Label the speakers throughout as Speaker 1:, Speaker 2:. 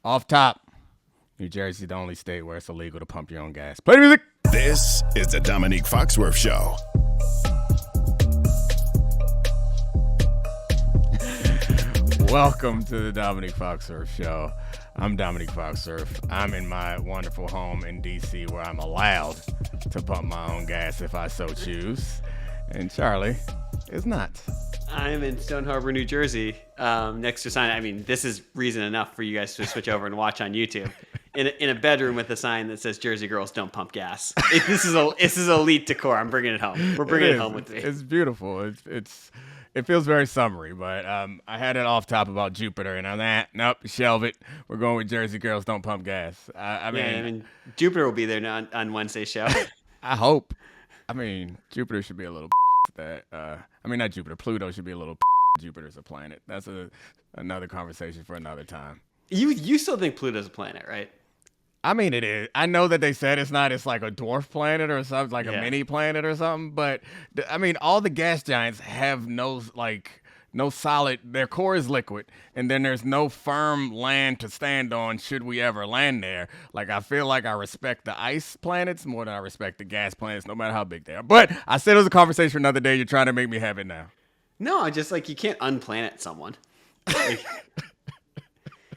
Speaker 1: Off top, New Jersey, the only state where it's illegal to pump your own gas. Play the music.
Speaker 2: This is the Domonique Foxworth Show.
Speaker 1: Welcome to the Domonique Foxworth Show. I'm Domonique Foxworth. I'm in my wonderful home in D.C. where I'm allowed to pump my own gas if I so choose. And Charlie is not.
Speaker 3: I'm in Stone Harbor, New Jersey, next to a sign. I mean, this is reason enough for you guys to switch over and watch on YouTube. In a bedroom with a sign that says "Jersey girls don't pump gas." This is elite decor. I'm bringing it home. We're bringing it home with me.
Speaker 1: It's beautiful. It feels very summery, but I had it off top about Jupiter, and I'm that. Nope, shelve it. We're going with Jersey girls don't pump gas. I mean,
Speaker 3: Jupiter will be there on Wednesday's show.
Speaker 1: I hope. I mean, Jupiter should be a little that. Not Jupiter. Pluto should be a little. Jupiter's a planet. That's another conversation for another time.
Speaker 3: You still think Pluto's a planet, right?
Speaker 1: I mean, it is. I know that they said it's not. It's like a dwarf planet or something, like a mini planet or something. But I mean, all the gas giants have no solid. Their core is liquid, and then there's no firm land to stand on. Should we ever land there? Like, I feel like I respect the ice planets more than I respect the gas planets, no matter how big they are. But I said it was a conversation for another day. You're trying to make me have it now.
Speaker 3: No, just like you can't unplanet someone.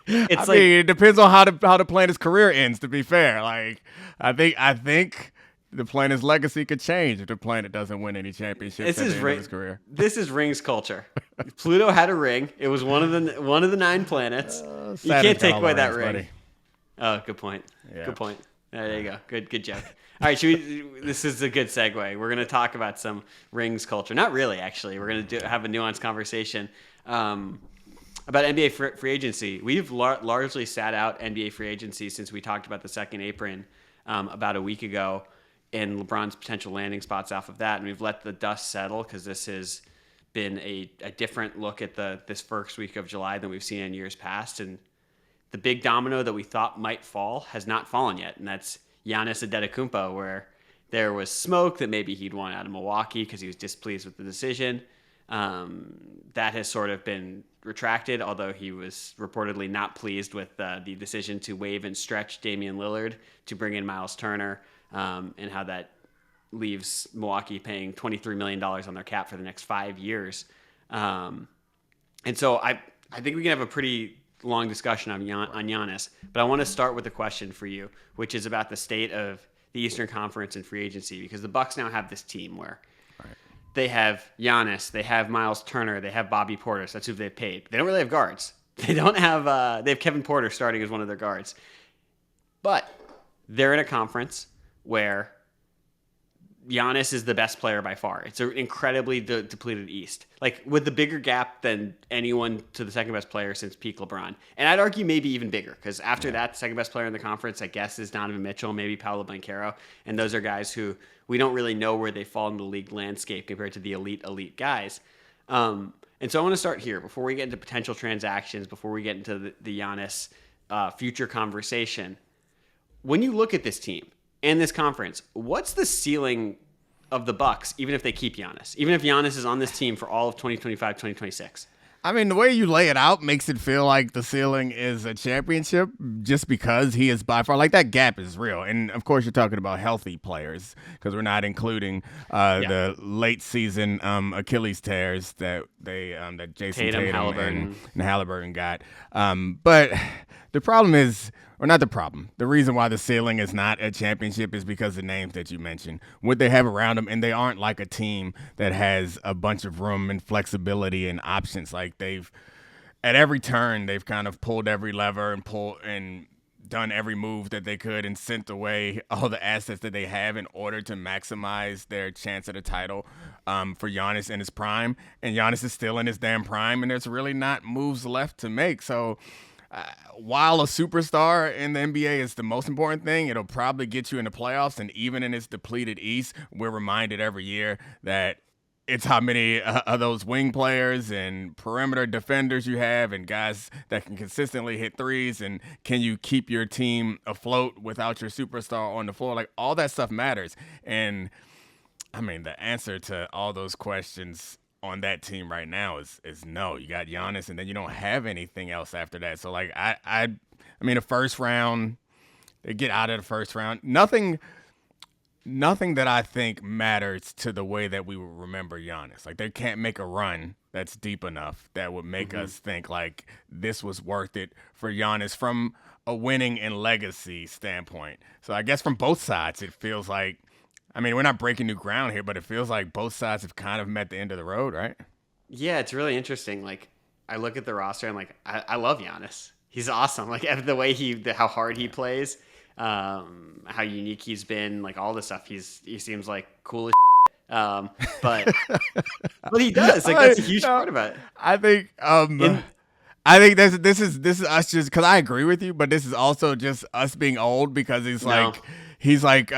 Speaker 1: It's it depends on how the planet's career ends. To be fair, like I think the planet's legacy could change if the planet doesn't win any championships at the end of his career.
Speaker 3: This is rings culture. Pluto had a ring. It was one of the 9 planets. You can't take away that ring. Buddy. Oh, good point. Yeah. Good point. There you go. Good joke. All right, this is a good segue. We're going to talk about some rings culture. Not really, actually. We're going to have a nuanced conversation about NBA free agency. We've largely sat out NBA free agency since we talked about the second apron about a week ago and LeBron's potential landing spots off of that. And we've let the dust settle because this has been a different look at this first week of July than we've seen in years past. And the big domino that we thought might fall has not fallen yet, and that's Giannis Antetokounmpo, where there was smoke that maybe he'd want out of Milwaukee because he was displeased with the decision. That has sort of been retracted, although he was reportedly not pleased with the decision to waive and stretch Damian Lillard to bring in Miles Turner, and how that leaves Milwaukee paying $23 million on their cap for the next 5 years. And so I think we can have a pretty long discussion on Giannis, but I want to start with a question for you, which is about the state of the Eastern Conference and free agency, because the Bucks now have this team where they have Giannis, they have Miles Turner, they have Bobby Portis. That's who they've paid. They don't really have guards. They have Kevin Porter starting as one of their guards, but they're in a conference where Giannis is the best player by far. It's an incredibly depleted East, like with the bigger gap than anyone to the second best player since peak LeBron. And I'd argue maybe even bigger, because after that, the second best player in the conference, I guess, is Donovan Mitchell, maybe Paolo Banchero. And those are guys who we don't really know where they fall in the league landscape compared to the elite guys. And so I want to start here before we get into potential transactions, before we get into the Giannis future conversation. When you look at this team and this conference, what's the ceiling of the Bucks, even if they keep Giannis? Even if Giannis is on this team for all of 2025, 2026?
Speaker 1: I mean, the way you lay it out makes it feel like the ceiling is a championship just because he is by far, like, that gap is real. And of course you're talking about healthy players because we're not including the late season Achilles tears that Jason Tatum and Halliburton got. But the problem is, or not the problem, the reason why the ceiling is not a championship is because the names that you mentioned, what they have around them, and they aren't like a team that has a bunch of room and flexibility and options. Like, at every turn, they've kind of pulled every lever and done every move that they could and sent away all the assets that they have in order to maximize their chance at a title for Giannis in his prime. And Giannis is still in his damn prime, and there's really not moves left to make. So while a superstar in the NBA is the most important thing, it'll probably get you in the playoffs. And even in its depleted East, we're reminded every year that it's how many of those wing players and perimeter defenders you have and guys that can consistently hit threes, and can you keep your team afloat without your superstar on the floor? Like, all that stuff matters. And I mean, the answer to all those questions on that team right now is no. You got Giannis, and then you don't have anything else after that. So, like, I mean, the first round, they get out of the first round. Nothing that I think matters to the way that we will remember Giannis. Like, they can't make a run that's deep enough that would make us think like this was worth it for Giannis from a winning and legacy standpoint. So I guess from both sides, it feels like, I mean, we're not breaking new ground here, but it feels like both sides have kind of met the end of the road, right?
Speaker 3: Yeah, it's really interesting. Like, I look at the roster and like, I love Giannis. He's awesome. Like, the way how hard he plays, how unique he's been, like all this stuff. He seems like cool as but he does. Like, that's a huge part about it.
Speaker 1: I think I think this is us just because I agree with you, but this is also just us being old because he's like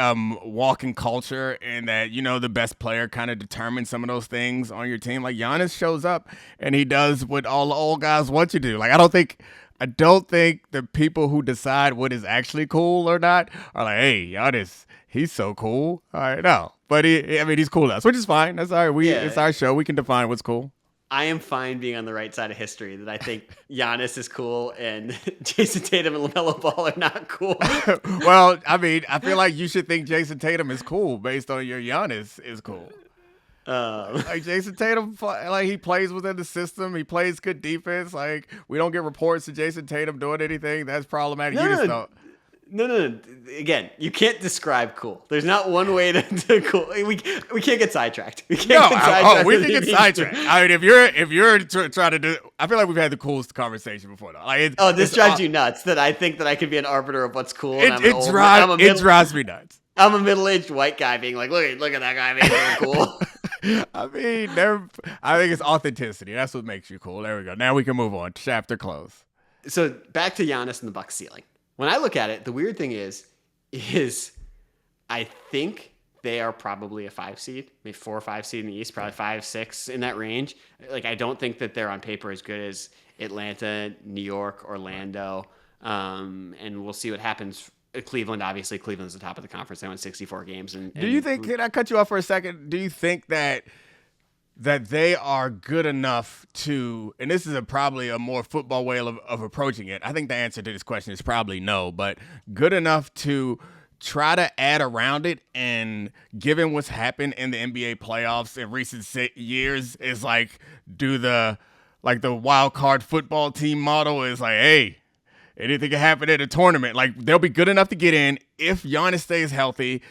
Speaker 1: walking culture, and that, you know, the best player kind of determines some of those things on your team. Like, Giannis shows up and he does what all the old guys want you to do. Like, I don't think the people who decide what is actually cool or not are like, hey, Giannis, he's so cool. All right, no. But he's cool to us, which is fine. That's all right. It's our show. We can define what's cool.
Speaker 3: I am fine being on the right side of history, that I think Giannis is cool and Jason Tatum and LaMelo Ball are not cool.
Speaker 1: Well, I mean, I feel like you should think Jason Tatum is cool based on your Giannis is cool. Like, Jason Tatum, like, he plays within the system. He plays good defense. Like, we don't get reports of Jason Tatum doing anything that's problematic.
Speaker 3: No. Again, you can't describe cool. There's not one way to cool. We can't get sidetracked. We can get
Speaker 1: sidetracked. I mean, if you're trying to do, I feel like we've had the coolest conversation before, though. Like,
Speaker 3: this drives you nuts that I think that I could be an arbiter of what's cool.
Speaker 1: It drives me nuts.
Speaker 3: I'm a middle-aged white guy being like, look at that guy being really cool.
Speaker 1: I mean, I think it's authenticity. That's what makes you cool. There we go. Now we can move on. Chapter close.
Speaker 3: So back to Giannis and the Bucks ceiling. When I look at it, the weird thing is I think they are probably a 5 seed, maybe 4 or 5 seed in the East, probably 5, 6 in that range. Like, I don't think that they're on paper as good as Atlanta, New York, Orlando, and we'll see what happens. Cleveland, obviously, Cleveland's the top of the conference. They won 64 games.
Speaker 1: Do you think? Can I cut you off for a second? Do you think that they are good enough to, and this is probably a more football way of approaching it. I think the answer to this question is probably no, but good enough to try to add around it, and given what's happened in the NBA playoffs in recent years, is like, do the wild card football team model is like, hey, anything can happen at a tournament. Like, they'll be good enough to get in if Giannis stays healthy.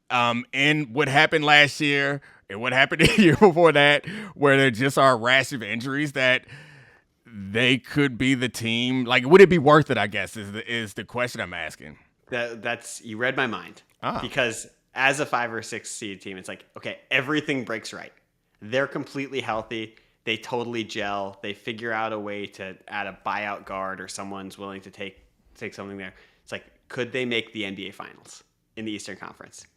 Speaker 1: And what happened last year and what happened the year before that, where there just are a rash of injuries, that they could be the team. Like, would it be worth it, I guess, is the question I'm asking.
Speaker 3: That's you read my mind. Because as a 5 or 6 seed team, it's like, okay, everything breaks right. They're completely healthy. They totally gel. They figure out a way to add a buyout guard, or someone's willing to take something there. It's like, could they make the NBA Finals in the Eastern Conference?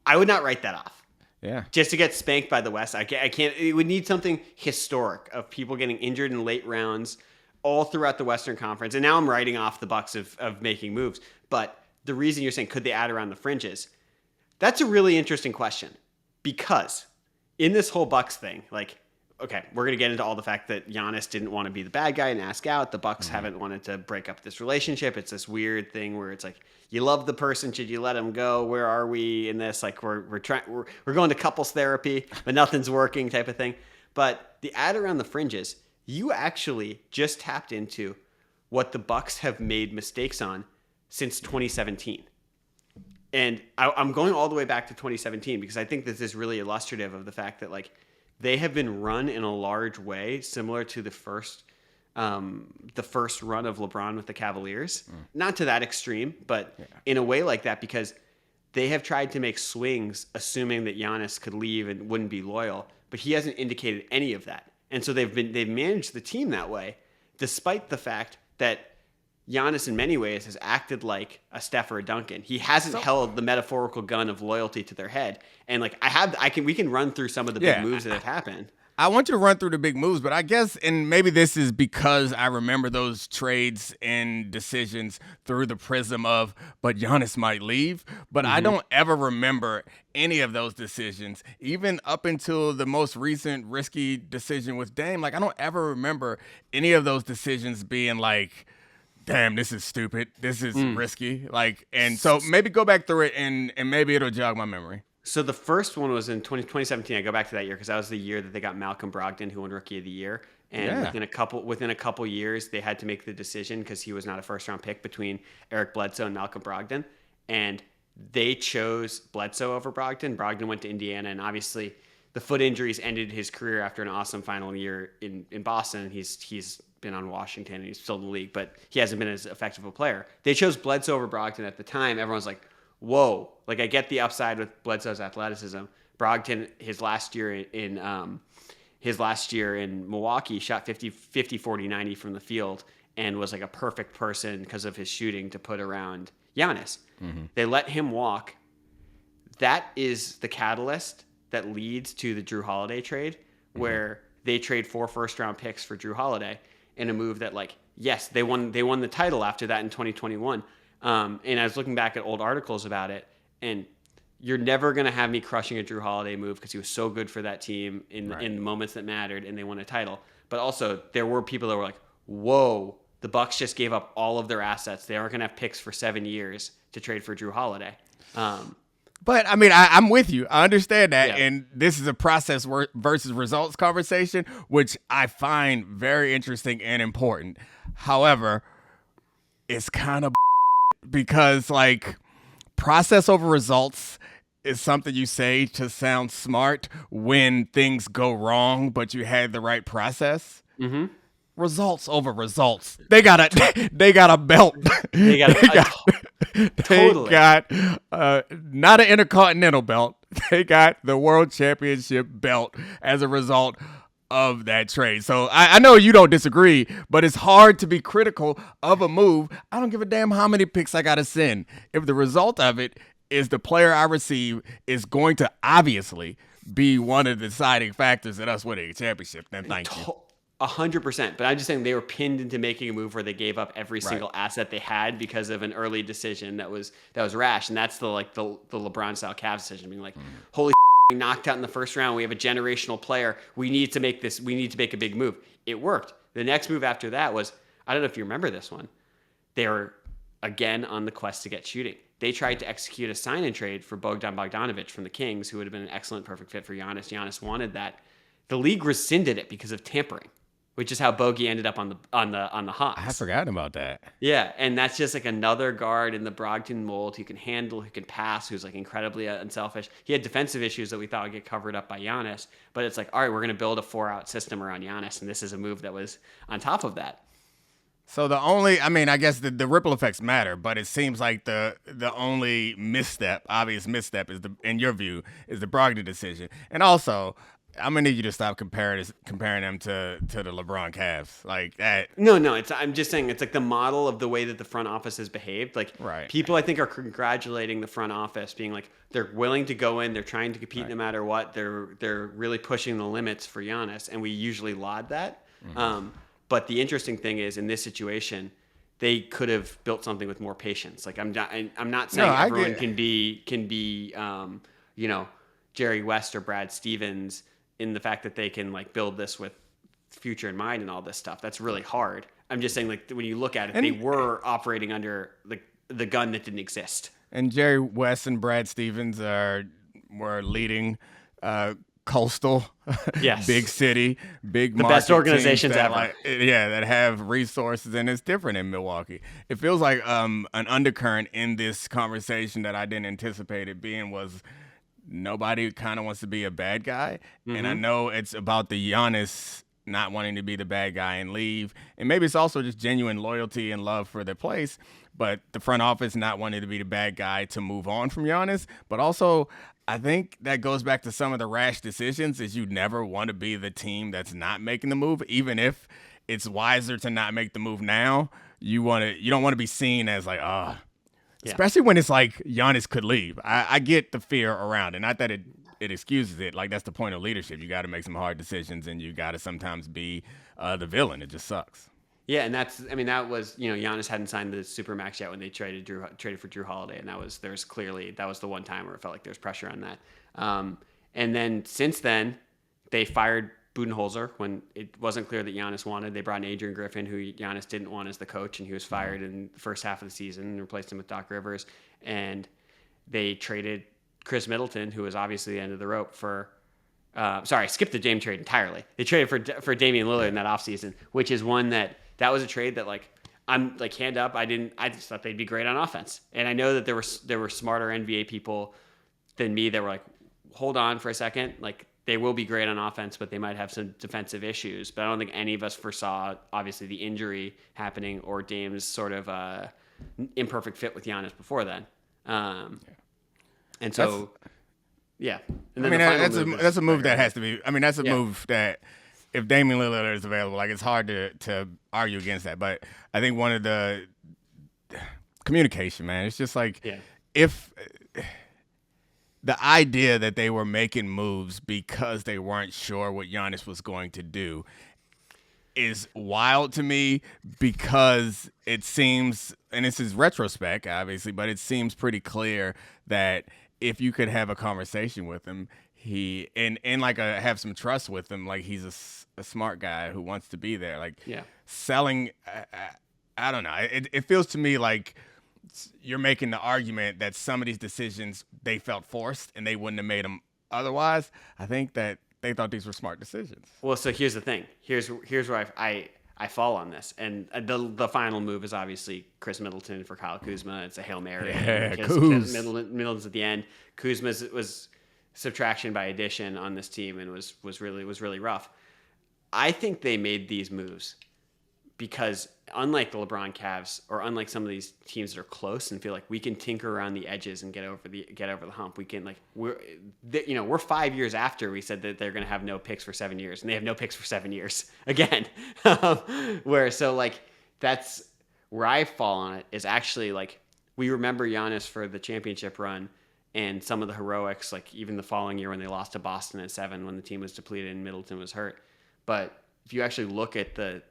Speaker 3: I would not write that off.
Speaker 1: Yeah.
Speaker 3: Just to get spanked by the West. I can't. It would need something historic of people getting injured in late rounds all throughout the Western Conference. And now I'm writing off the Bucks of making moves. But the reason you're saying, could they add around the fringes? That's a really interesting question, because in this whole Bucks thing, like, okay, we're going to get into all the fact that Giannis didn't want to be the bad guy and ask out. The Bucks haven't wanted to break up this relationship. It's this weird thing where it's like, you love the person, should you let him go? Where are we in this? Like, we're going to couples therapy, but nothing's working type of thing. But the add around the fringes, you actually just tapped into what the Bucks have made mistakes on since 2017. And I'm going all the way back to 2017 because I think this is really illustrative of the fact that, like, they have been run in a large way similar to the first run of LeBron with the Cavaliers. Not to that extreme, but in a way like that, because they have tried to make swings assuming that Giannis could leave and wouldn't be loyal, but he hasn't indicated any of that. And so they've managed the team that way, despite the fact that Giannis in many ways has acted like a Steph or a Duncan. He hasn't held the metaphorical gun of loyalty to their head. And like we can run through some of the big moves that have happened.
Speaker 1: I want you to run through the big moves, but I guess, and maybe this is because I remember those trades and decisions through the prism of, but Giannis might leave. But I don't ever remember any of those decisions, even up until the most recent risky decision with Dame. Like, I don't ever remember any of those decisions being like, damn, this is stupid. This is risky. Like, and so maybe go back through it and maybe it'll jog my memory.
Speaker 3: So the first one was in 2017. I go back to that year because that was the year that they got Malcolm Brogdon, who won Rookie of the Year. And within a couple years, they had to make the decision because he was not a first-round pick between Eric Bledsoe and Malcolm Brogdon. And they chose Bledsoe over Brogdon. Brogdon went to Indiana, and obviously the foot injuries ended his career after an awesome final year in Boston. He's been on Washington, and he's still in the league, but he hasn't been as effective a player. They chose Bledsoe over Brogdon at the time. Everyone's like, whoa. Like, I get the upside with Bledsoe's athleticism. Brogdon, his last year in Milwaukee, shot 50, 40, 90 from the field and was like a perfect person because of his shooting to put around Giannis. Mm-hmm. They let him walk. That is the catalyst that leads to the Drew Holiday trade, where they trade 4 first-round picks for Drew Holiday in a move that, like, yes, they won the title after that in 2021. And I was looking back at old articles about it, and you're never going to have me crushing a Drew Holiday move because he was so good for that team in moments that mattered, and they won a title. But also, there were people that were like, whoa, the Bucks just gave up all of their assets. They aren't going to have picks for 7 years to trade for Drew Holiday.
Speaker 1: But, I mean, I'm with you. I understand that. Yeah. And this is a process versus results conversation, which I find very interesting and important. However, it's kind of because, like, process over results is something you say to sound smart when things go wrong, but you had the right process. Mm-hmm. Results over results. They got a belt. They got not an Intercontinental belt. They got the World Championship belt as a result of that trade. So I know you don't disagree, but it's hard to be critical of a move. I don't give a damn how many picks I got to send. If the result of it is the player I receive is going to obviously be one of the deciding factors in us winning a championship, then thank you.
Speaker 3: 100%. But I'm just saying they were pinned into making a move where they gave up every single asset they had because of an early decision that was rash. And that's the LeBron style Cavs decision, being like, holy we knocked out in the first round. We have a generational player. We need to make a big move. It worked. The next move after that was, I don't know if you remember this one. They were again on the quest to get shooting. They tried to execute a sign and trade for Bogdan Bogdanovic from the Kings, who would have been an excellent, perfect fit for Giannis. Giannis wanted that. The league rescinded it because of tampering, which is how Bogey ended up on the Hawks.
Speaker 1: I forgot about that.
Speaker 3: Yeah, and that's just like another guard in the Brogdon mold who can handle, who can pass, who's like incredibly unselfish. He had defensive issues that we thought would get covered up by Giannis, but it's like, all right, we're going to build a 4-out system around Giannis, and this is a move that was on top of that.
Speaker 1: So I guess the ripple effects matter, but it seems like the only obvious misstep is in your view, is the Brogdon decision. And also, I'm gonna need you to stop comparing them to the LeBron Cavs like that.
Speaker 3: No, I'm just saying it's like the model of the way that the front office has behaved. Like people, I think, are congratulating the front office, being like they're willing to go in, they're trying to compete no matter what. They're really pushing the limits for Giannis, and we usually laud that. Mm-hmm. But the interesting thing is, in this situation, they could have built something with more patience. Like I'm not saying everyone can be Jerry West or Brad Stevens, in the fact that they can like build this with future in mind and all this stuff. That's really hard. I'm just saying, like, when you look at it, they were operating under the gun that didn't exist. And
Speaker 1: Jerry West and Brad Stevens were leading coastal, big city, big
Speaker 3: the best organizations ever.
Speaker 1: That have resources, and it's different in Milwaukee. It feels like an undercurrent in this conversation that I didn't anticipate it being was nobody kind of wants to be a bad guy. Mm-hmm. And I know it's about the Giannis not wanting to be the bad guy and leave. And maybe it's also just genuine loyalty and love for their place. But the front office not wanting to be the bad guy to move on from Giannis. But also, I think that goes back to some of the rash decisions, is you never want to be the team that's not making the move. Even if it's wiser to not make the move now, you don't want to be seen as like, especially when it's like Giannis could leave. I get the fear around it. Not that it excuses it. Like, that's the point of leadership. You got to make some hard decisions, and you got to sometimes be the villain. It just sucks.
Speaker 3: Yeah, and that was, Giannis hadn't signed the Supermax yet when they traded for Drew Holiday, and that was the one time where it felt like there's pressure on that. And then since then, they fired Budenholzer when it wasn't clear that Giannis wanted. They brought in Adrian Griffin, who Giannis didn't want as the coach, and he was fired in the first half of the season and replaced him with Doc Rivers. And they traded Chris Middleton, who was obviously the end of the rope, for skipped the Dame trade entirely. They traded for Damian Lillard in that offseason, which is one that was a trade that like I'm like hand up. I just thought they'd be great on offense, and I know that there were smarter NBA people than me that were like, hold on for a second, like they will be great on offense, but they might have some defensive issues. But I don't think any of us foresaw obviously the injury happening or Dame's sort of imperfect fit with Giannis before then. And so, yeah. And then
Speaker 1: that's a move that has to be. I mean, that's a move that if Damian Lillard is available, like it's hard to argue against that. But I think one of the communication, man, it's just like if the idea that they were making moves because they weren't sure what Giannis was going to do is wild to me, because it seems, and this is retrospect, obviously, but it seems pretty clear that if you could have a conversation with him, have some trust with him, like he's a smart guy who wants to be there. Like selling, I don't know. It feels to me like you're making the argument that some of these decisions they felt forced and they wouldn't have made them otherwise. I think that they thought these were smart decisions.
Speaker 3: Well, so here's the thing. Here's where I fall on this. And the final move is obviously Chris Middleton for Kyle Kuzma. It's a Hail Mary. Middleton's at the end. Kuzma was subtraction by addition on this team and was really rough. I think they made these moves because unlike the LeBron Cavs, or unlike some of these teams that are close and feel like we can tinker around the edges and get over the hump, we can we're 5 years after we said that they're going to have no picks for 7 years, and they have no picks for 7 years again. That's where I fall on it, is actually like we remember Giannis for the championship run and some of the heroics, like even the following year when they lost to Boston at 7 when the team was depleted and Middleton was hurt. But if you actually look at the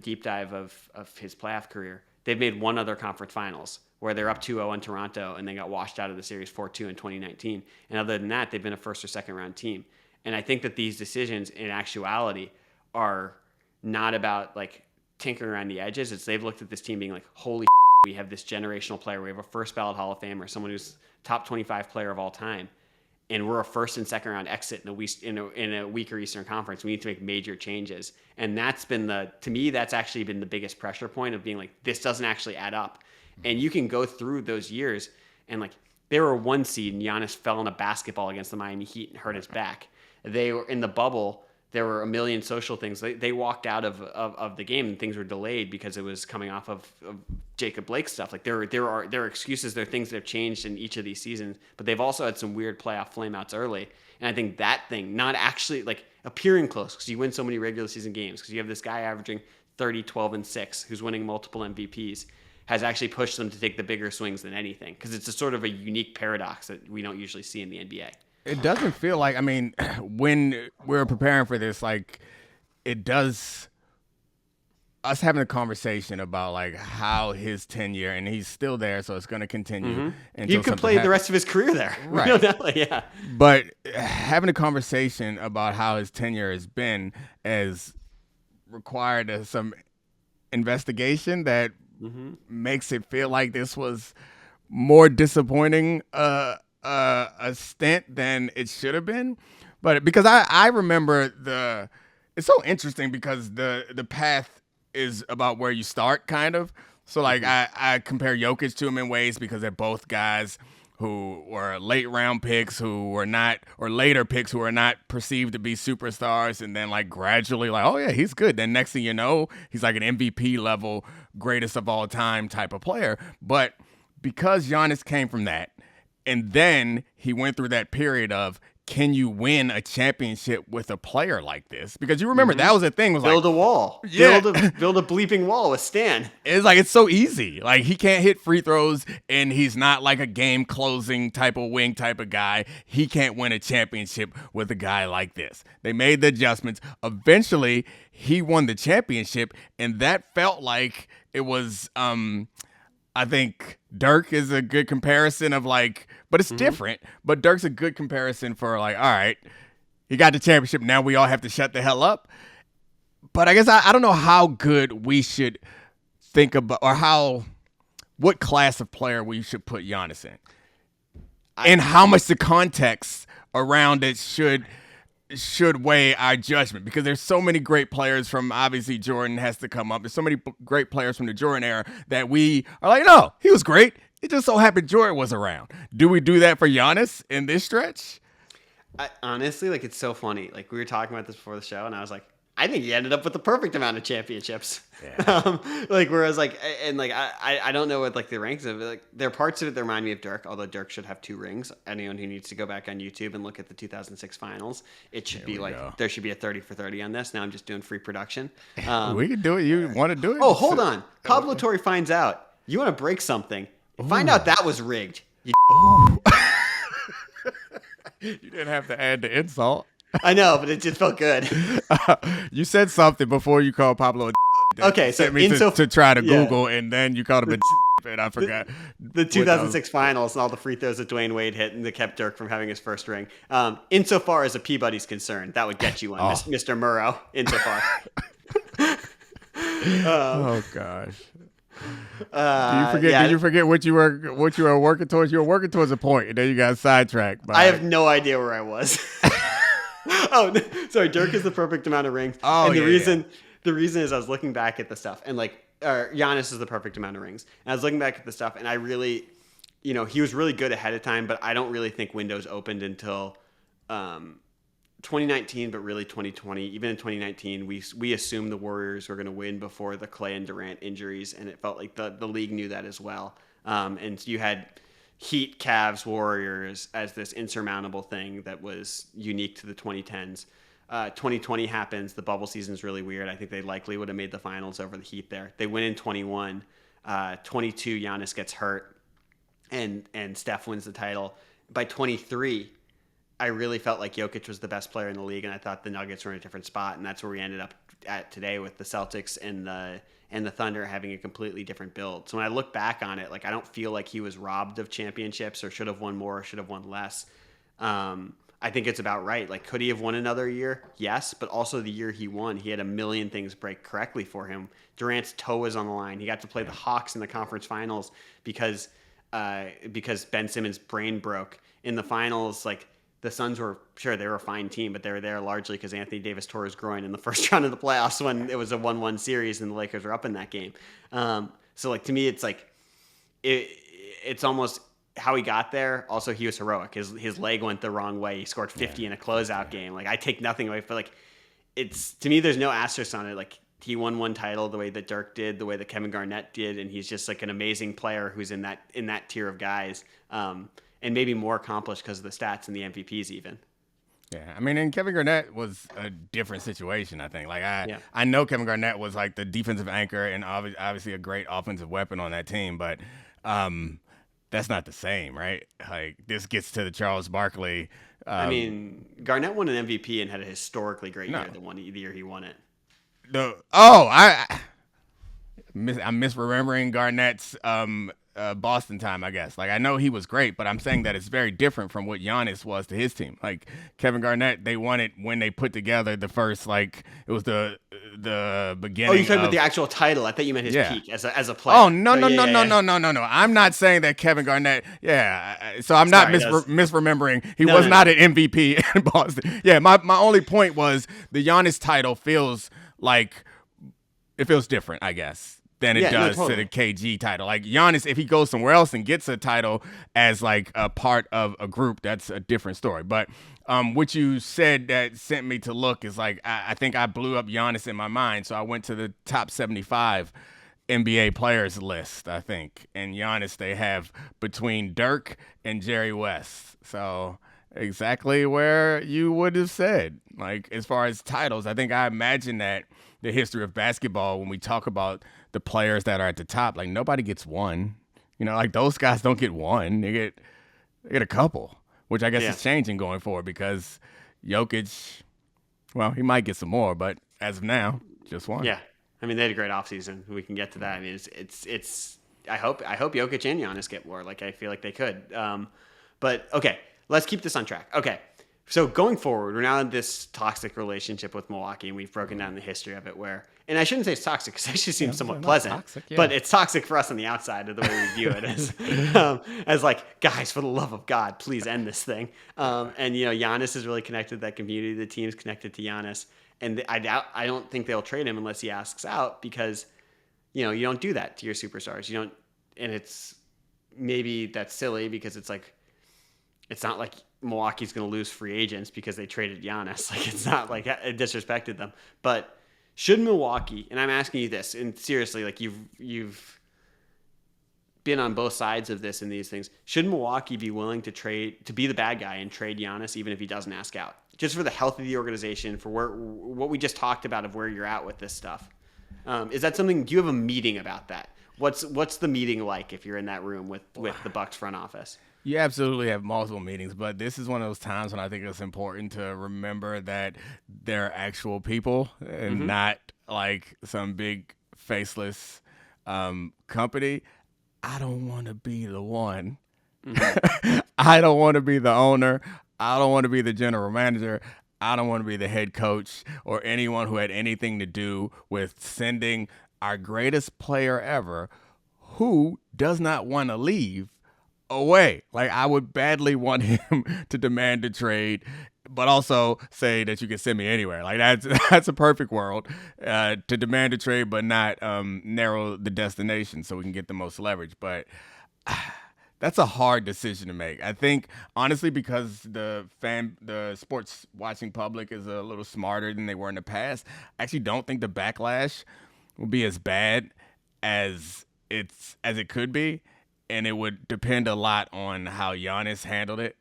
Speaker 3: deep dive of his playoff career, they've made one other conference finals where they're up 2-0 in Toronto and they got washed out of the series 4-2 in 2019. And other than that, they've been a first or second round team. And I think that these decisions in actuality are not about like tinkering around the edges. It's they've looked at this team being like, holy we have this generational player. We have a first ballot Hall of Famer, someone who's top 25 player of all time. And we're a first and second round exit in a weaker Eastern Conference. We need to make major changes. And that's actually been the biggest pressure point of being like, this doesn't actually add up. And you can go through those years and like, they were a 1 seed and Giannis fell in a basketball against the Miami Heat and hurt his back. They were in the bubble. There were a million social things. They walked out of the game and things were delayed because it was coming off of Jacob Blake stuff. Like there are excuses, there are things that have changed in each of these seasons, but they've also had some weird playoff flameouts early. And I think that thing, not actually like appearing close because you win so many regular season games, because you have this guy averaging 30, 12, and 6 who's winning multiple MVPs, has actually pushed them to take the bigger swings than anything, because it's a sort of a unique paradox that we don't usually see in the NBA.
Speaker 1: It doesn't feel like, I mean, when we're preparing for this, like, it does, us having a conversation about, like, how his tenure, and he's still there, so it's going to continue.
Speaker 3: He could play the rest of his career there.
Speaker 1: Right.
Speaker 3: Yeah.
Speaker 1: But having a conversation about how his tenure has been has required some investigation that makes it feel like this was more disappointing a stint than it should have been. But because I remember it's so interesting because the path is about where you start, kind of. So like I compare Jokic to him in ways because they're both guys who were late round picks who were not, or later picks who were not perceived to be superstars, and then like gradually like, oh yeah, he's good. Then next thing you know, he's like an MVP level, greatest of all time type of player. But because Giannis came from that, and then he went through that period of, can you win a championship with a player like this? Because you remember that was the thing. Was
Speaker 3: build a wall. Yeah. Build a bleeping wall with Stan.
Speaker 1: It's like, it's so easy. Like, he can't hit free throws, and he's not like a game closing type of wing type of guy. He can't win a championship with a guy like this. They made the adjustments. Eventually, he won the championship, and that felt like it was, I think Dirk is a good comparison of like, but it's different. But Dirk's a good comparison for like, all right, He got the championship. Now we all have to shut the hell up. But I guess I don't know how good we should think about, or what class of player we should put Giannis in, and how much the context around it should weigh our judgment, because there's so many great players from, obviously Jordan has to come up. There's so many great players from the Jordan era that we are like, no, he was great. It just so happened Jordan was around. Do we do that for Giannis in this stretch?
Speaker 3: Honestly, like, it's so funny. Like, we were talking about this before the show, and I was like, I think he ended up with the perfect amount of championships. Yeah. Whereas, like, and like, I don't know what like the ranks of it. Like, there are parts of it that remind me of Dirk, although Dirk should have 2 rings. Anyone who needs to go back on YouTube and look at the 2006 finals, it should be like, there should be a 30 for 30 on this. Now I'm just doing free production.
Speaker 1: We can do it. You want to do it?
Speaker 3: Oh, hold on. Pablo Torre finds out. You want to break something. Find out that was rigged. You
Speaker 1: didn't have to add the insult.
Speaker 3: I know, but it just felt good.
Speaker 1: You said something before you called Pablo.
Speaker 3: Okay, so
Speaker 1: to try to Google, and then you called him and I forgot.
Speaker 3: The 2006 finals and all the free throws that Dwayne Wade hit and that kept Dirk from having his first ring. Insofar as a Peabody's concerned, that would get you one, Mr. Murrow. Insofar.
Speaker 1: Oh gosh. Did you forget what you were working towards? You were working towards a point, and then you got sidetracked.
Speaker 3: I have no idea where I was. Oh, sorry. Dirk is the perfect amount of rings.
Speaker 1: Oh,
Speaker 3: and the reason is I was looking back at the stuff, and like, Giannis is the perfect amount of rings. And I was looking back at the stuff, and I really, he was really good ahead of time, but I don't really think windows opened until 2019, but really 2020. Even in 2019, we assumed the Warriors were going to win before the Clay and Durant injuries, and it felt like the league knew that as well. And you had Heat, Cavs, Warriors as this insurmountable thing that was unique to the 2010s. 2020 happens. The bubble season is really weird. I think they likely would have made the finals over the Heat there. They win in 21. 22, Giannis gets hurt, and Steph wins the title. By 23, I really felt like Jokic was the best player in the league, and I thought the Nuggets were in a different spot, and that's where we ended up at today with the Celtics and the Thunder having a completely different build. So when I look back on it, like, I don't feel like he was robbed of championships or should have won more or should have won less. I think it's about right. Like, could he have won another year? Yes, but also the year he won, he had a million things break correctly for him. Durant's toe was on the line. He got to play the Hawks in the conference finals because Ben Simmons' brain broke. In the finals, like, the Suns were, sure, they were a fine team, but they were there largely because Anthony Davis tore his groin in the first round of the playoffs when it was a 1-1 series and the Lakers were up in that game. So, like, to me, it's like, it's almost how he got there. Also, he was heroic. His leg went the wrong way. He scored 50 in a closeout game. Like, I take nothing away, but like, it's, to me, there's no asterisk on it. Like, he won one title the way that Dirk did, the way that Kevin Garnett did, and he's just like an amazing player who's in that tier of guys. And maybe more accomplished because of the stats and the MVPs even.
Speaker 1: Yeah, I mean, and Kevin Garnett was a different situation, I think. Like, I know Kevin Garnett was like the defensive anchor and obviously a great offensive weapon on that team, but that's not the same, right? Like, this gets to the Charles Barkley.
Speaker 3: I mean, Garnett won an MVP and had a historically great year the year he won it. I'm misremembering Garnett's Boston time, I guess. Like, I know he was great, but I'm saying that it's very different from what Giannis was to his team. Like, Kevin Garnett, they won it when they put together the first, like, it was the beginning. Oh, you're talking about the actual title. I thought you meant his peak as a player.
Speaker 1: Oh, no. I'm not saying that Kevin Garnett, so I'm not misremembering. He was not an MVP in Boston. Yeah, my only point was the Giannis title feels like, it feels different, I guess, than it does to the KG title. Like, Giannis, if he goes somewhere else and gets a title as like a part of a group, that's a different story. But what you said that sent me to look is like, I think I blew up Giannis in my mind. So I went to the top 75 NBA players list, I think. And Giannis, they have between Dirk and Jerry West. So exactly where you would have said. Like, as far as titles, I think I imagine that the history of basketball, when we talk about the players that are at the top, like, nobody gets one. Like, those guys don't get one. They get a couple, which I guess is changing going forward because Jokic, well, he might get some more, but as of now, just one.
Speaker 3: Yeah. I mean, they had a great offseason. We can get to that. I mean, it's I hope Jokic and Giannis get more. Like, I feel like they could. But okay, let's keep this on track. Okay. So going forward, we're now in this toxic relationship with Milwaukee, and we've broken down the history of it. And I shouldn't say it's toxic because it actually seems somewhat pleasant, toxic, but it's toxic for us on the outside of the way we view it as like, guys, for the love of God, please end this thing. And Giannis is really connected to that community. The team's connected to Giannis, and I don't think they'll trade him unless he asks out because you don't do that to your superstars. You don't, and maybe that's silly because it's not like Milwaukee's going to lose free agents because they traded Giannis. Like, it's not like it disrespected them. But should Milwaukee, and I'm asking you this, and seriously, like you've been on both sides of this in these things, should Milwaukee be willing to be the bad guy and trade Giannis even if he doesn't ask out? Just for the health of the organization, for what we just talked about of where you're at with this stuff. Is that something, do you have a meeting about that? What's the meeting like if you're in that room with the Bucks front office?
Speaker 1: You absolutely have multiple meetings, but this is one of those times when I think it's important to remember that they're actual people and not like some big faceless company. I don't want to be the one. I don't want to be the owner. I don't want to be the general manager. I don't want to be the head coach or anyone who had anything to do with sending our greatest player ever, who does not want to leave, away. Like, I would badly want him to demand a trade, but also say that you can send me anywhere. Like, that's a perfect world, to demand a trade, but not narrow the destination so we can get the most leverage. But that's a hard decision to make. I think, honestly, because the sports watching public is a little smarter than they were in the past, I actually don't think the backlash will be as bad as it could be. And it would depend a lot on how Giannis handled it.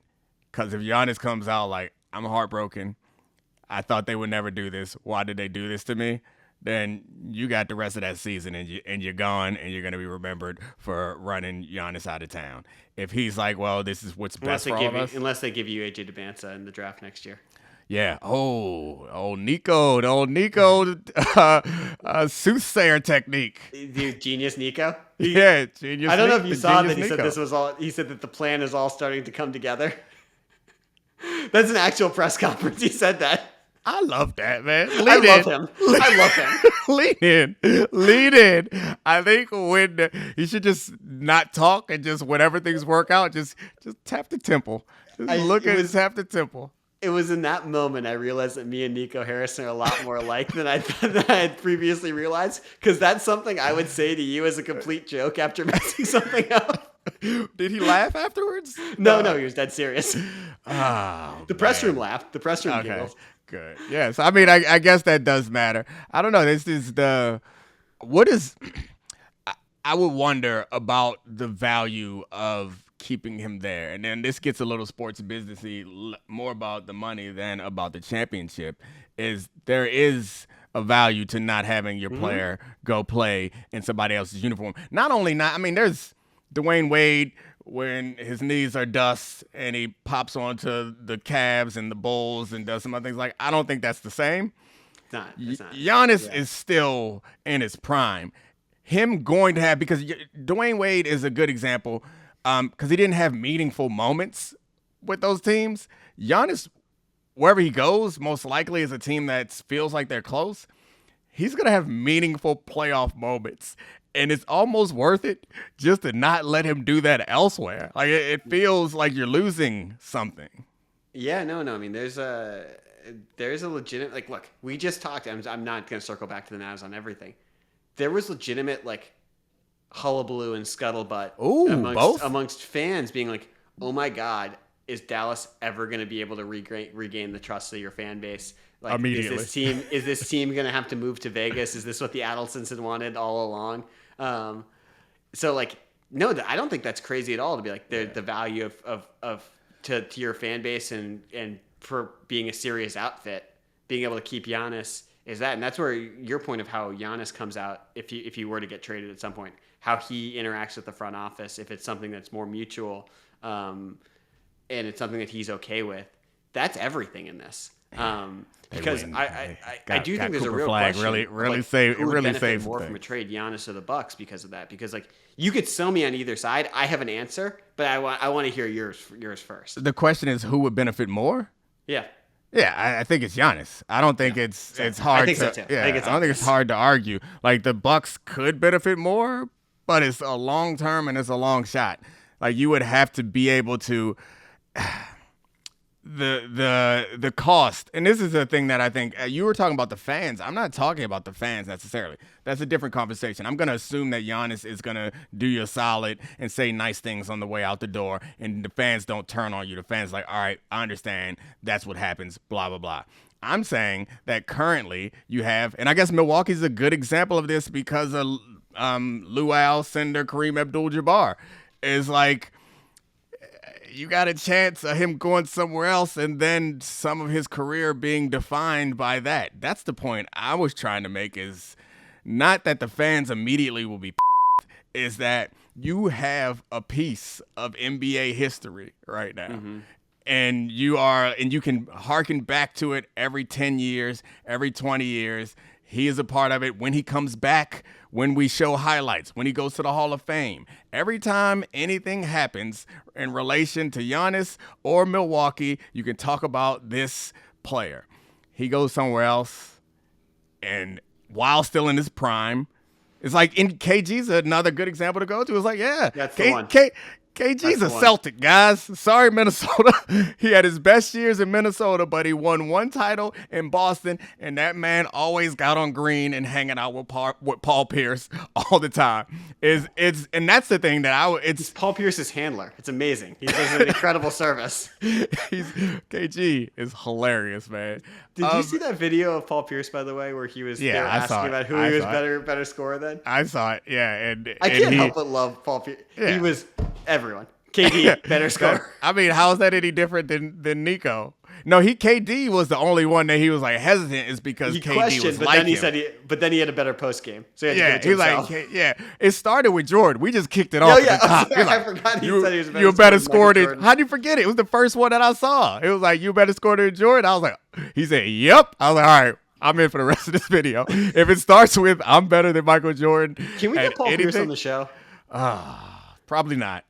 Speaker 1: Because if Giannis comes out like, I'm heartbroken, I thought they would never do this, why did they do this to me? Then you got the rest of that season and you're gone, and you're going to be remembered for running Giannis out of town. If he's like, well, this is what's best for all of us.
Speaker 3: Unless they give you AJ Dubance in the draft next year.
Speaker 1: Yeah. Old Nico, soothsayer technique.
Speaker 3: Dude, genius Nico.
Speaker 1: Genius.
Speaker 3: I don't know if you saw that. He said this was all. He said that the plan is all starting to come together. That's an actual press conference. He said that.
Speaker 1: I love that, man.
Speaker 3: I love him.
Speaker 1: Lean in. I think when he should just not talk and just whenever things work out, just tap the temple. Tap the temple.
Speaker 3: It was in that moment I realized that me and Nico Harrison are a lot more alike than I had previously realized. Because that's something I would say to you as a complete joke after messing something up.
Speaker 1: Did he laugh afterwards?
Speaker 3: No, he was dead serious. The press room laughed. The press room giggled.
Speaker 1: Good. Yes. I mean, I guess that does matter. I don't know. I would wonder about the value of keeping him there. And then this gets a little sports businessy, more about the money than about the championship. There is a value to not having your player go play in somebody else's uniform. There's Dwayne Wade when his knees are dust and he pops onto the Cavs and the Bulls and does some other things. Like, I don't think that's the same.
Speaker 3: It's not.
Speaker 1: Giannis is still in his prime. Him going to have, because Dwayne Wade is a good example, because he didn't have meaningful moments with those teams. Giannis, wherever he goes, most likely is a team that feels like they're close. He's going to have meaningful playoff moments. And it's almost worth it just to not let him do that elsewhere. Like, it feels like you're losing something.
Speaker 3: Yeah, no. I mean, there's a legitimate, like, look, we just talked. I'm not going to circle back to the Mavs on everything. There was legitimate, like, hullabaloo and scuttlebutt amongst fans being like, oh my God, is Dallas ever going to be able to regain the trust of your fan base? Like,
Speaker 1: immediately.
Speaker 3: Is this team going to have to move to Vegas? Is this what the Adelsons had wanted all along? So, like, no, I don't think that's crazy at all to be like the value to your fan base and for being a serious outfit, being able to keep Giannis is that. And that's where your point of how Giannis comes out if you were to get traded at some point, how he interacts with the front office, if it's something that's more mutual and it's something that he's okay with, that's everything in this. Because I do think there's a real question.
Speaker 1: Really saves
Speaker 3: more from a trade, Giannis or the Bucks, because of that. Because, like, you could sell me on either side. I have an answer, but I want to hear yours first.
Speaker 1: The question is, who would benefit more?
Speaker 3: Yeah.
Speaker 1: Yeah, I think it's Giannis. I don't think it's hard.
Speaker 3: I think so too.
Speaker 1: Yeah,
Speaker 3: I don't
Speaker 1: think it's hard to argue. Like the Bucks could benefit more, but it's a long term and it's a long shot. Like you would have to be able to the cost. And this is the thing that I think you were talking about the fans. I'm not talking about the fans necessarily. That's a different conversation. I'm going to assume that Giannis is going to do you a solid and say nice things on the way out the door, and the fans don't turn on you. The fans like, all right, I understand. That's what happens, blah, blah, blah. I'm saying that currently you have, and I guess Milwaukee's a good example of this because of Lou Alcindor, Kareem Abdul-Jabbar. Is like, you got a chance of him going somewhere else and then some of his career being defined by that. That's the point I was trying to make, is not that the fans immediately will be is that you have a piece of NBA history right now. Mm-hmm. And you can hearken back to it every 10 years, every 20 years. He is a part of it when he comes back, when we show highlights, when he goes to the Hall of Fame. Every time anything happens in relation to Giannis or Milwaukee, you can talk about this player. He goes somewhere else, and while still in his prime, it's like KG's another good example to go to. It's like, yeah,
Speaker 3: that's the one.
Speaker 1: KG's a Celtic, guys. Sorry, Minnesota. He had his best years in Minnesota, but he won one title in Boston, and that man always got on green and hanging out with Paul Pierce all the time. And that's the thing that
Speaker 3: it's Paul Pierce's handler. It's amazing. He does an incredible service.
Speaker 1: KG is hilarious, man.
Speaker 3: Did you see that video of Paul Pierce, by the way, where he was asking about who he was better scorer than?
Speaker 1: I saw it, yeah. And
Speaker 3: I can't help but love Paul Pierce. Yeah. He was everyone. KD, better scorer.
Speaker 1: I mean, how is that any different than Nico? No, KD was the only one that he was like hesitant, is because
Speaker 3: he
Speaker 1: KD
Speaker 3: questioned,
Speaker 1: was
Speaker 3: but
Speaker 1: like
Speaker 3: then he
Speaker 1: him.
Speaker 3: said but then he had a better post game, so he had to give it to himself.
Speaker 1: It started with Jordan. We just kicked it off at the top.
Speaker 3: I forgot he said he was
Speaker 1: you better score than. How'd you forget it? It was the first one that I saw. It was like, you better score than Jordan. I was like, he said, yep. I was like, all right, I'm in for the rest of this video. If it starts with I'm better than Michael Jordan,
Speaker 3: can we get Paul Pierce on the show?
Speaker 1: Probably not.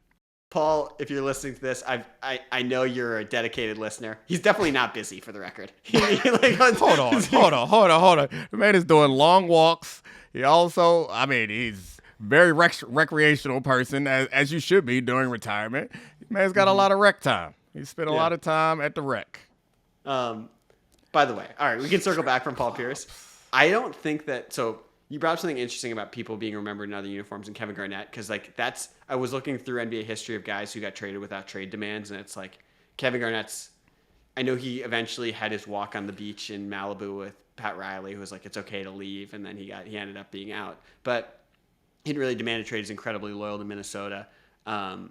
Speaker 3: Paul, if you're listening to this, I know you're a dedicated listener. He's definitely not busy, for the record.
Speaker 1: Hold on. The man is doing long walks. He also, he's very recreational person, as you should be during retirement. Man's got a lot of rec time. He spent a lot of time at the rec.
Speaker 3: By the way, all right, we can circle back from Paul Pierce. I don't think that, so you brought up something interesting about people being remembered in other uniforms, and Kevin Garnett, because I was looking through NBA history of guys who got traded without trade demands, and it's like Kevin Garnett's, I know he eventually had his walk on the beach in Malibu with Pat Riley, who was like, it's okay to leave, and then he ended up being out. But he didn't really demand a trade. He's incredibly loyal to Minnesota. And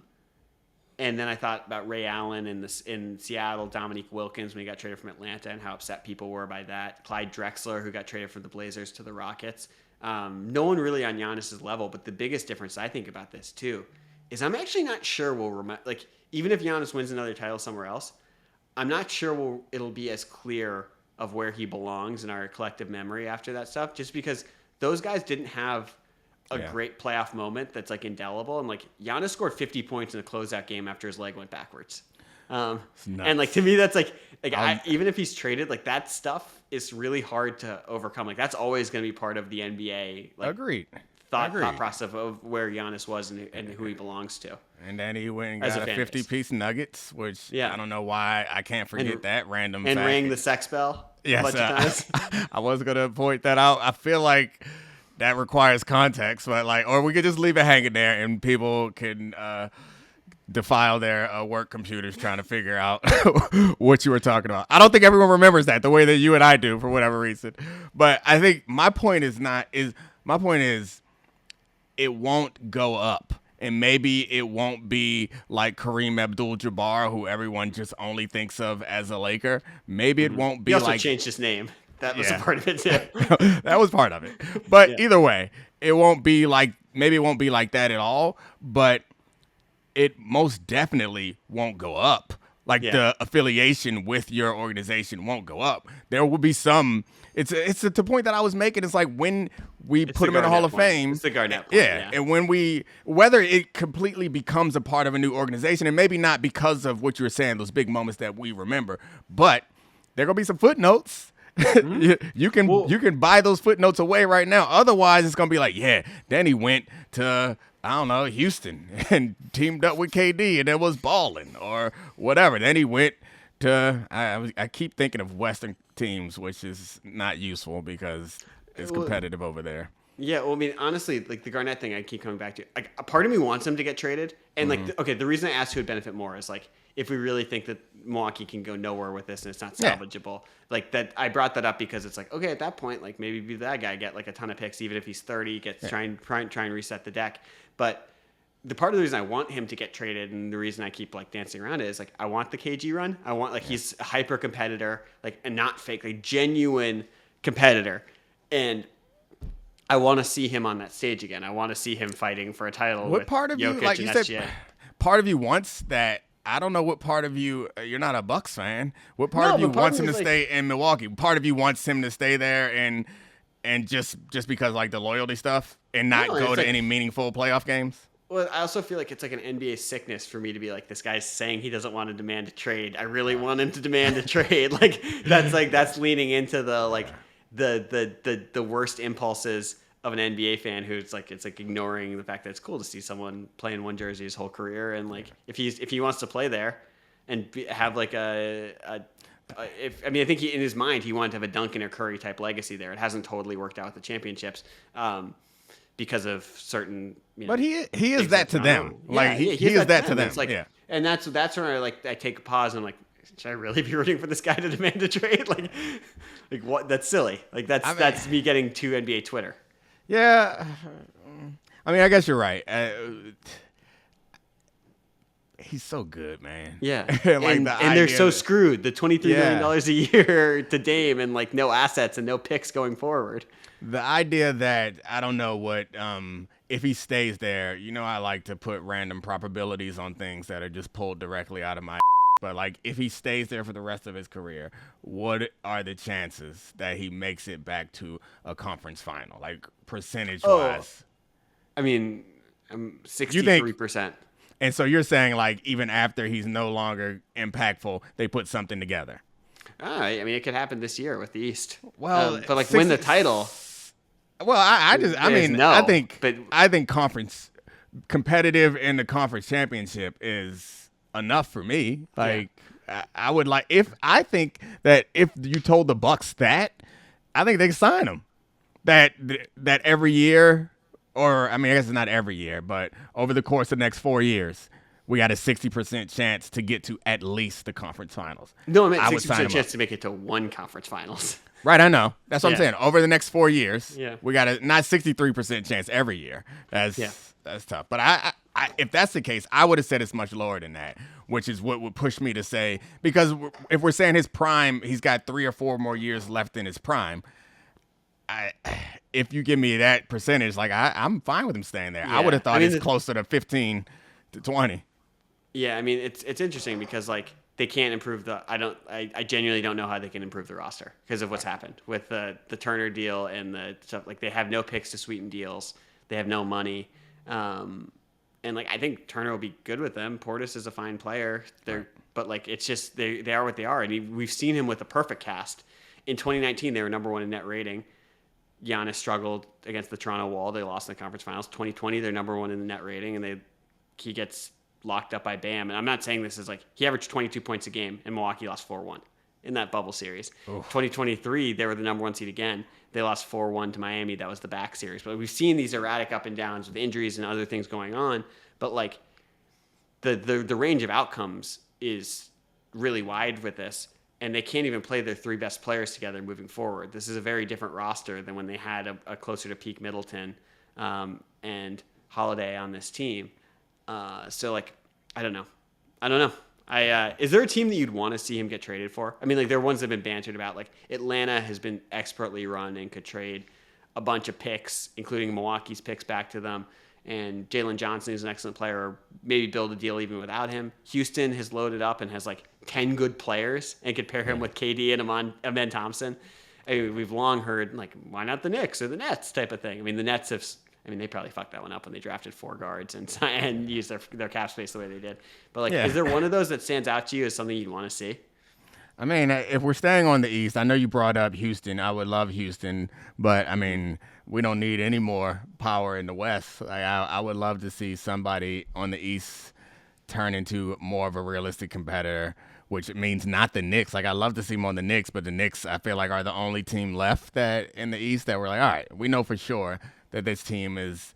Speaker 3: then I thought about Ray Allen in Seattle, Dominique Wilkins when he got traded from Atlanta, and how upset people were by that. Clyde Drexler, who got traded from the Blazers to the Rockets. No one really on Giannis's level, but the biggest difference I think about this too is I'm actually not sure we'll remember. Like, even if Giannis wins another title somewhere else, I'm not sure it'll be as clear of where he belongs in our collective memory after that stuff. Just because those guys didn't have a great playoff moment that's like indelible, and like Giannis scored 50 points in a closeout game after his leg went backwards. And like, to me, that's like even if he's traded, like that stuff is really hard to overcome. Like, that's always going to be part of the NBA. Like,
Speaker 1: Agreed.
Speaker 3: Thought process of where Giannis was and who he belongs to.
Speaker 1: And then he went and got a 50-piece Nuggets, which I don't know why I can't forget that random fact.
Speaker 3: And rang the sex bell a bunch of times.
Speaker 1: I was going to point that out. I feel like that requires context, but or we could just leave it hanging there and people can defile their work computers trying to figure out what you were talking about. I don't think everyone remembers that the way that you and I do for whatever reason. But I think my point is it won't go up. And maybe it won't be like Kareem Abdul-Jabbar, who everyone just only thinks of as a Laker. Maybe it won't be
Speaker 3: he also changed his name. That was a part of it too.
Speaker 1: That was part of it. But either way, it won't be like that at all. But it most definitely won't go up. The affiliation with your organization won't go up. There will be some. It's the point that I was making. It's like when we put him in the Hall of Fame.
Speaker 3: It's the Garnett point.
Speaker 1: Yeah, and when whether it completely becomes a part of a new organization, and maybe not because of what you were saying, those big moments that we remember, but there gonna be some footnotes. You can buy those footnotes away right now. Otherwise, it's gonna be like, yeah, then he went to, I don't know, Houston and teamed up with KD and it was balling or whatever. Then he went to, I keep thinking of Western teams, which is not useful because it's competitive over there.
Speaker 3: Yeah, well, I mean, honestly, like the Garnett thing, I keep coming back to. Like, a part of me wants him to get traded, and the reason I asked who would benefit more is like if we really think that Milwaukee can go nowhere with this and it's not salvageable. Like that, I brought that up because it's like, okay, at that point, like maybe be that guy, get like a ton of picks, even if he's 30, try and reset the deck. But the part of the reason I want him to get traded and the reason I keep like dancing around it is like I want the KG run. I want like he's a hyper competitor, like and not fake, like genuine competitor, and I want to see him on that stage again. I want to see him fighting for a title.
Speaker 1: What part of
Speaker 3: Jokic
Speaker 1: you, like you said, part of you wants that? I don't know what part of you, you're not a Bucks fan. What part of you wants him to stay in Milwaukee? Part of you wants him to stay there and just because like the loyalty stuff and not go to any meaningful playoff games?
Speaker 3: Well, I also feel like it's like an NBA sickness for me to be like, this guy's saying he doesn't want to demand a trade. I really want him to demand a trade. That's leaning into the worst impulses of an NBA fan who's like, it's like ignoring the fact that it's cool to see someone play in one jersey his whole career. And like, if he wants to play there and have like I think in his mind, he wanted to have a Duncan or Curry type legacy there. It hasn't totally worked out with the championships. Because of certain,
Speaker 1: but he is that to them. Like he is that to them.
Speaker 3: It's like, and that's when I take a pause and I'm like, should I really be rooting for this guy to demand a trade? Like what? That's silly. Like that's me getting to NBA Twitter.
Speaker 1: Yeah, I mean, I guess you're right. He's so good, man.
Speaker 3: Yeah, and they're so screwed. The $23 million a year to Dame and like no assets and no picks going forward.
Speaker 1: The idea that I don't know what if he stays there, I like to put random probabilities on things that are just pulled directly out of my but like if he stays there for the rest of his career, what are the chances that he makes it back to a conference final, like percentage wise?
Speaker 3: I mean, 63%.
Speaker 1: And so you're saying like even after he's no longer impactful, they put something together.
Speaker 3: I mean, it could happen this year with the East.
Speaker 1: Well,
Speaker 3: but like win the title.
Speaker 1: Well, I think conference competitive in the conference championship is enough for me. Like I would like if you told the Bucks that, I think they could sign him. That every year, or I mean, I guess it's not every year, but over the course of the next 4 years, we got a 60% chance to get to at least the conference finals.
Speaker 3: No, I meant 60% chance to make it to one conference finals.
Speaker 1: Right, I know. That's what I'm saying. Over the next 4 years, we got a not 63% chance every year. That's tough. But I if that's the case, I would have said it's much lower than that, which is what would push me to say, because if we're saying his prime, he's got 3 or 4 more years left in his prime. If you give me that percentage, like I'm fine with him staying there. I would have thought it's closer to 15 to 20.
Speaker 3: Yeah, I mean it's interesting because like they can't improve I genuinely don't know how they can improve the roster because of what's happened with the Turner deal and the stuff. Like they have no picks to sweeten deals. They have no money. And like I think Turner will be good with them. Portis is a fine player. But like it's just they are what they are. And we've seen him with a perfect cast. In 2019, they were number 1 in net rating. Giannis struggled against the Toronto Wall. They lost in the conference finals. 2020, they're number 1 in the net rating, and he gets locked up by Bam. And I'm not saying this is like he averaged 22 points a game, and Milwaukee lost 4-1 in that bubble series. Oof. 2023, they were the number 1 seed again. They lost 4-1 to Miami. That was the back series. But we've seen these erratic up and downs with injuries and other things going on. But like the range of outcomes is really wide with this. And they can't even play their 3 best players together moving forward. This is a very different roster than when they had a closer to peak Middleton and Holiday on this team. So, like, I don't know. Is there a team that you'd want to see him get traded for? I mean, like, there are ones that have been bantered about. Like, Atlanta has been expertly run and could trade a bunch of picks, including Milwaukee's picks, back to them. And Jalen Johnson is an excellent player, or maybe build a deal even without him. Houston has loaded up and has like 10 good players and could pair him with KD and Amen Thompson. I mean, we've long heard like, why not the Knicks or the Nets type of thing. I mean, the Nets they probably fucked that one up when they drafted 4 guards and used their cap space the way they did. But like, is there one of those that stands out to you as something you'd want to see?
Speaker 1: I mean, if we're staying on the East, I know you brought up Houston. I would love Houston, but I mean, we don't need any more power in the West. Like, I would love to see somebody on the East turn into more of a realistic competitor, which means not the Knicks. Like, I love to see them on the Knicks, but the Knicks, I feel like, are the only team left that in the East that we're like, all right, we know for sure that this team is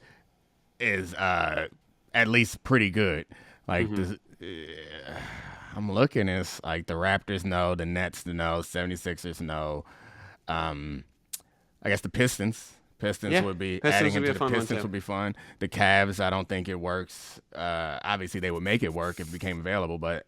Speaker 1: at least pretty good. Like, I'm looking, it's like the Raptors know, the Nets know, 76ers know. I guess the Pistons would be adding into the Pistons would be fun. The Cavs, I don't think it works. Obviously, they would make it work if it became available, but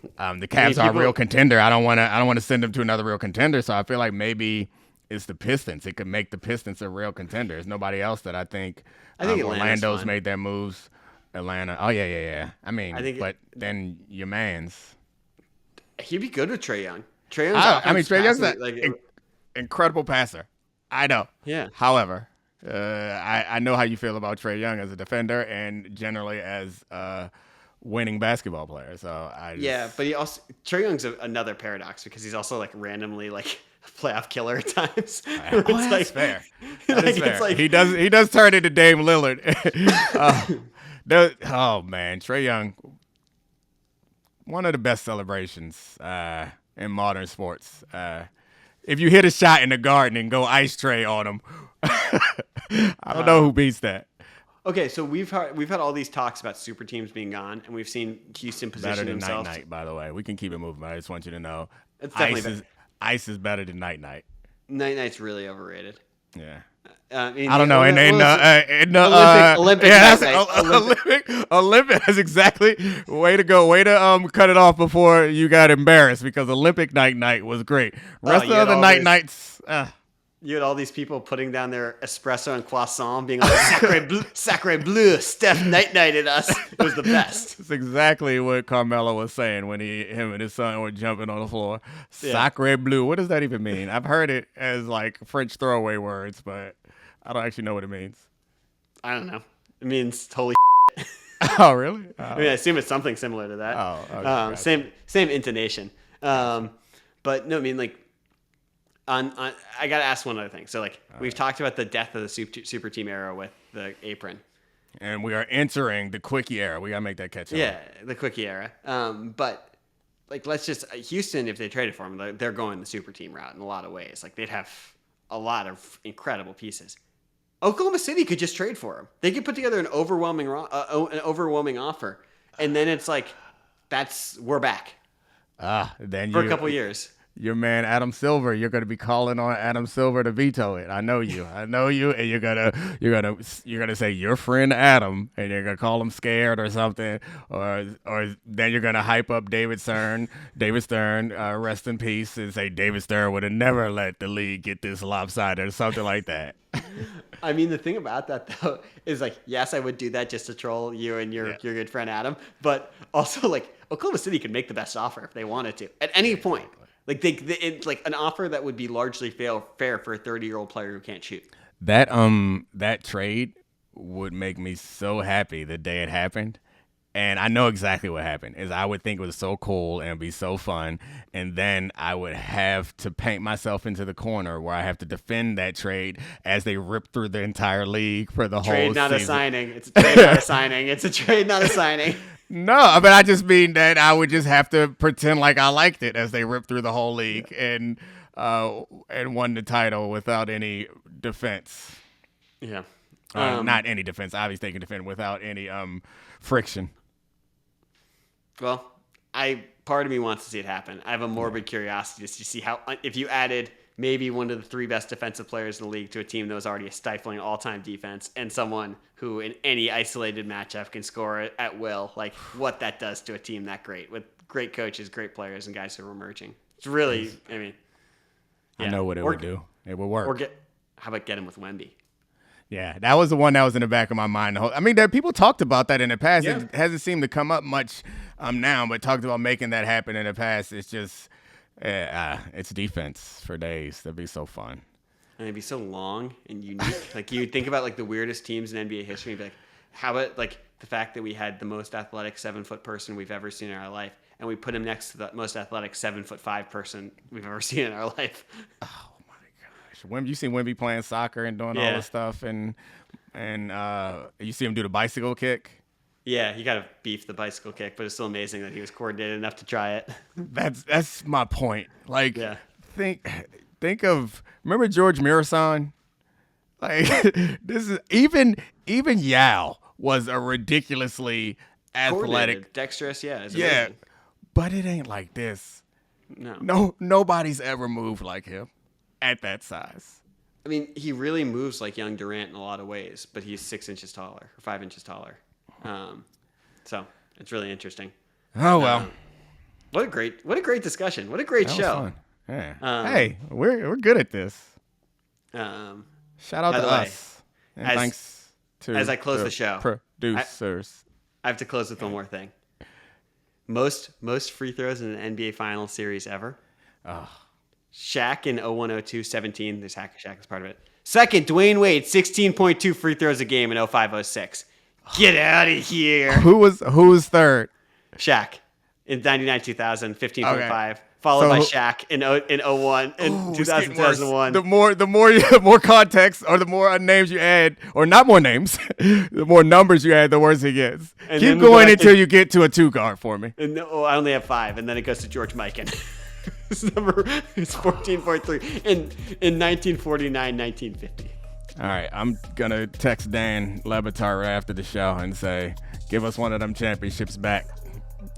Speaker 1: the Cavs are a real contender. I don't want to send them to another real contender. So I feel like maybe it's the Pistons. It could make the Pistons a real contender. There's nobody else that I think Orlando's made their moves. Atlanta. Oh, yeah. I mean, but then your man's.
Speaker 3: He'd be good with Trae Young.
Speaker 1: Trae Young's an incredible passer. I know.
Speaker 3: Yeah.
Speaker 1: However, I know how you feel about Trae Young as a defender and generally as a winning basketball player. So
Speaker 3: but Trae Young's another paradox because he's also like randomly like a playoff killer at times.
Speaker 1: That's fair. That is fair. Like, he does turn into Dame Lillard. Oh man, Trae Young, one of the best celebrations in modern sports. If you hit a shot in the Garden and go ice tray on him, I don't know who beats that.
Speaker 3: Okay, so we've had all these talks about super teams being gone, and we've seen Houston position themselves.
Speaker 1: Better than night. By the way, we can keep it moving. But I just want you to know,
Speaker 3: it's definitely
Speaker 1: ice is better than night.
Speaker 3: Night's really overrated. Yeah.
Speaker 1: I don't know. Olympic. That's exactly way to go. Way to cut it off before you got embarrassed because Olympic night was great. Rest of the nights.
Speaker 3: You had all these people putting down their espresso and croissant, being like sacre bleu, Steph nighted us. It was the best.
Speaker 1: That's exactly what Carmelo was saying when him and his son were jumping on the floor. Sacre bleu. What does that even mean? I've heard it as like French throwaway words, but I don't actually know what it means.
Speaker 3: I don't know. It means holy shit.
Speaker 1: Oh, really?
Speaker 3: I mean, I assume it's something similar to that.
Speaker 1: Oh, okay.
Speaker 3: Same intonation. But no, I mean, like, I got to ask one other thing. So, like, we've talked about the death of the super team era with the apron.
Speaker 1: And we are entering the quickie era. We got to make that catch up.
Speaker 3: Yeah, the quickie era. But, like, let's just, Houston, if they traded for him, they're going the super team route in a lot of ways. Like, they'd have a lot of incredible pieces. Oklahoma City could just trade for him. They could put together an overwhelming offer. And then it's like, we're back.
Speaker 1: Then
Speaker 3: for a couple years.
Speaker 1: Your man Adam Silver, you're going to be calling on Adam Silver to veto it. I know you, and you're gonna say your friend Adam, and you're gonna call him scared or something, or then you're gonna hype up David Stern, rest in peace, and say David Stern would have never let the league get this lopsided or something like that.
Speaker 3: I mean, the thing about that though is like, yes, I would do that just to troll you and your good friend Adam, but also like Oklahoma City could make the best offer if they wanted to at any point. Like it's like an offer that would be largely fair for a 30-year-old player who can't shoot.
Speaker 1: That trade would make me so happy the day it happened. And I know exactly what happened. Is I would think it was so cool and it'd be so fun, and then I would have to paint myself into the corner where I have to defend that trade as they rip through the entire league for the whole season.
Speaker 3: Trade, not a signing. It's a trade, not a signing. It's a trade, not a signing.
Speaker 1: No, but I just mean that I would just have to pretend like I liked it as they ripped through the whole league and won the title without any defense.
Speaker 3: Yeah.
Speaker 1: Not any defense. Obviously, they can defend without any friction.
Speaker 3: Well, part of me wants to see it happen. I have a morbid curiosity just to see how, if you added maybe one of the three best defensive players in the league to a team that was already a stifling all-time defense and someone who in any isolated matchup can score at will, like what that does to a team that great with great coaches, great players, and guys who are emerging. It's really, I mean,
Speaker 1: I know what it would do. It would work.
Speaker 3: How about get him with Wemby?
Speaker 1: Yeah, that was the one that was in the back of my mind. I mean, people talked about that in the past. Yeah. It hasn't seemed to come up much now, but talked about making that happen in the past. It's just, it's defense for days. That'd be so fun.
Speaker 3: And it'd be so long and unique. Like you think about like the weirdest teams in NBA history, and be like, how about like the fact that we had the most athletic 7-foot person we've ever seen in our life, and we put him next to the most athletic 7'5" person we've ever seen in our life.
Speaker 1: Oh my gosh! You seen Wemby playing soccer and doing all this stuff, and you see him do the bicycle kick.
Speaker 3: Yeah, he got to beef the bicycle kick, but it's still amazing that he was coordinated enough to try it.
Speaker 1: That's my point. Like, think of, remember George Mirasan? Like, this is even Yao was a ridiculously athletic,
Speaker 3: dexterous. Yeah,
Speaker 1: amazing. But it ain't like this.
Speaker 3: No,
Speaker 1: nobody's ever moved like him at that size.
Speaker 3: I mean, he really moves like young Durant in a lot of ways, but he's 6 inches taller or 5 inches taller. So it's really interesting.
Speaker 1: Oh well,
Speaker 3: what a great discussion. What a great show.
Speaker 1: Yeah. Hey, we're good at this. Shout out to us. And thanks to
Speaker 3: as I close the show,
Speaker 1: producers.
Speaker 3: I have to close with one more thing. Most free throws in an NBA Finals series ever. Shaq in 01-02, 17. There's Shaq is part of it. Second, Dwayne Wade, 16.2 free throws a game in 05-06. Get out of here.
Speaker 1: Who was third?
Speaker 3: Shaq in 99-2000, 15.5. Followed by Shaq in 01 and 2001.
Speaker 1: The more context or the more names you add, or not more names, the more numbers you add, the worse it gets. And keep going until you get to a 2-guard for me.
Speaker 3: And, I only have 5, and then it goes to George Mikan. His number is 14.3 in 1949, 1950.
Speaker 1: All right, I'm gonna text Dan Lebatard after the show and say, give us one of them championships back.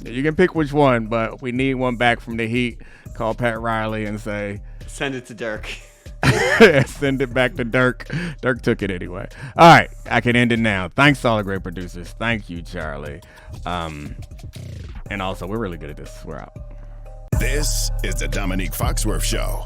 Speaker 1: You can pick which one, but we need one back from the Heat. Call Pat Riley and say,
Speaker 3: send it to Dirk.
Speaker 1: Send it back to Dirk. Dirk took it anyway. All right, I can end it now. Thanks to all the great producers. Thank you, Charlie. And also, we're really good at this. We're out.
Speaker 2: This is the Domonique Foxworth Show.